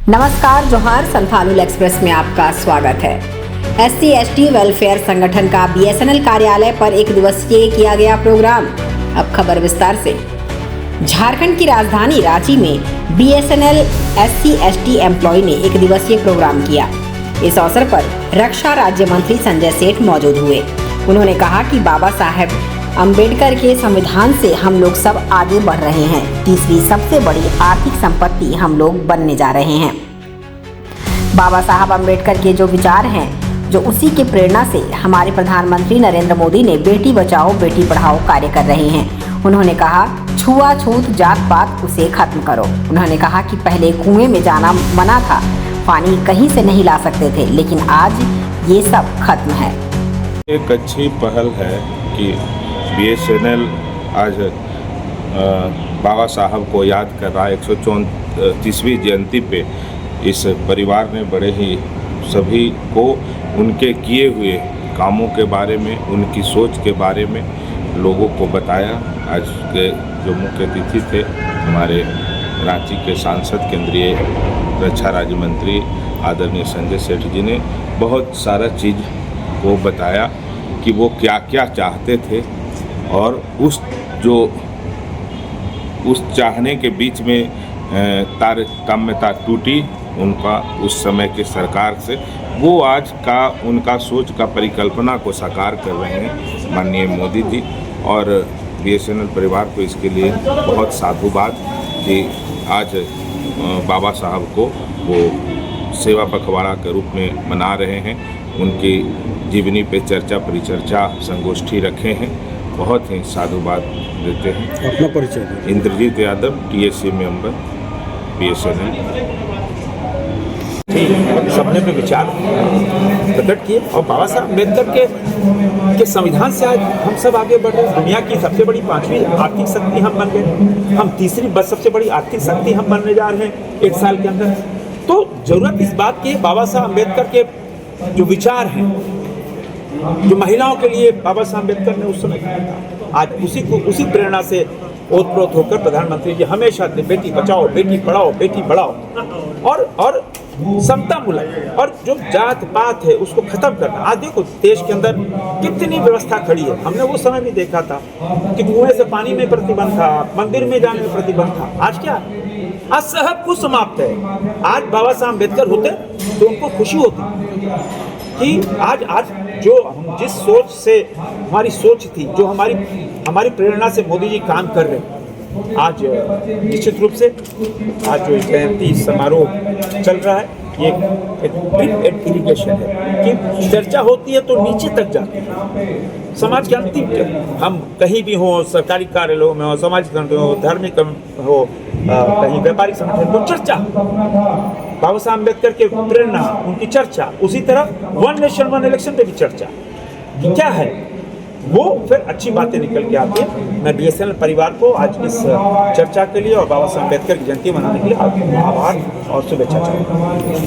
नमस्कार, जोहार। संथालुल एक्सप्रेस में आपका स्वागत है। SC/ST वेलफेयर संगठन का BSNL कार्यालय पर एक दिवसीय किया गया प्रोग्राम। अब खबर विस्तार से। झारखंड की राजधानी रांची में BSNL SC/ST एम्प्लॉय ने एक दिवसीय प्रोग्राम किया। इस अवसर पर रक्षा राज्य मंत्री संजय सेठ मौजूद हुए। उन्होंने कहा कि बाबा साहेब अंबेडकर के संविधान से हम लोग सब आगे बढ़ रहे हैं। तीसरी सबसे बड़ी आर्थिक संपत्ति हम लोग बनने जा रहे हैं। बाबा साहब अंबेडकर के जो विचार हैं, जो उसी के प्रेरणा से हमारे प्रधानमंत्री नरेंद्र मोदी ने बेटी बचाओ बेटी पढ़ाओ कार्य कर रहे हैं। उन्होंने कहा, छुआछूत जात पात उसे खत्म करो। उन्होंने कहा कि पहले कुएं में जाना मना था, पानी कहीं से नहीं ला सकते थे, लेकिन आज ये सब खत्म है। एक अच्छी पहल है कि BSNL आज बाबा साहब को याद कर रहा है। 134वीं जयंती पे इस परिवार ने बड़े ही सभी को उनके किए हुए कामों के बारे में, उनकी सोच के बारे में लोगों को बताया। आज के जो मुख्य अतिथि थे हमारे रांची के सांसद, केंद्रीय रक्षा राज्य मंत्री आदरणीय संजय सेठ जी ने बहुत सारा चीज़ को बताया कि वो क्या क्या चाहते थे, और उस चाहने के बीच में तारतम्यता टूटी उनका उस समय के सरकार से। वो आज का उनका सोच का परिकल्पना को साकार कर रहे हैं माननीय मोदी जी, और BSNL परिवार को इसके लिए बहुत साधुवाद कि आज बाबा साहब को वो सेवा पखवाड़ा के रूप में मना रहे हैं। उनकी जीवनी पे चर्चा परिचर्चा संगोष्ठी रखे हैं। बहुत ही साधुवाद देते हैं। अपना परिचय Indrajit Yadav, TSC member, BSNL। सबने अपने विचार प्रकट किए और बाबा साहब अम्बेडकर के संविधान से आज हम सब आगे बढ़ रहे हैं। दुनिया की सबसे बड़ी 5वीं आर्थिक शक्ति हम बन गए। हम तीसरी सबसे बड़ी आर्थिक शक्ति हम बनने जा रहे हैं 1 साल के अंदर। तो जरूरत इस बात की, बाबा साहब अम्बेडकर के जो विचार हैं, जो महिलाओं के लिए बाबा साहब अम्बेडकर ने उस समय कहा था, आज उसी प्रेरणा से ओतप्रोत होकर प्रधानमंत्री जी हमेशा बेटी बचाओ बेटी पढ़ाओ बेटी बढ़ाओ और समतामूलक और जो जात पात है उसको खत्म करना। आज देखो देश के अंदर कितनी व्यवस्था खड़ी है। हमने वो समय भी देखा था कि कुएं से पानी में प्रतिबंध था, मंदिर में जाने में प्रतिबंध था। आज क्या, आज सब कुछ समाप्त है। आज बाबा साहब अम्बेडकर होते तो उनको खुशी होती कि आज जो जिस सोच से हमारी सोच थी, जो हमारी प्रेरणा से मोदी जी काम कर रहे हैं, आज निश्चित रूप से आज जो जयंती समारोह चल रहा है, ये एक इरिगेशन है कि चर्चा होती है तो नीचे तक जाती है। समाज के अंतिम तक, हम कहीं भी हो, सरकारी कार्यालयों में हो, सामाजिक संगठन हो, धार्मिक हो, कहीं व्यापारिक संगठन हो, चर्चा बाबा साहब अम्बेडकर के प्रेरणा, उनकी चर्चा। उसी तरह 1 नेशन 1 इलेक्शन पे भी चर्चा कि क्या है, वो फिर अच्छी बातें निकल के आती है। मैं BSNL परिवार को आज इस चर्चा के लिए और बाबा साहब अम्बेडकर की जयंती मनाने के लिए आभार और शुभेच्छा चाहूँगा।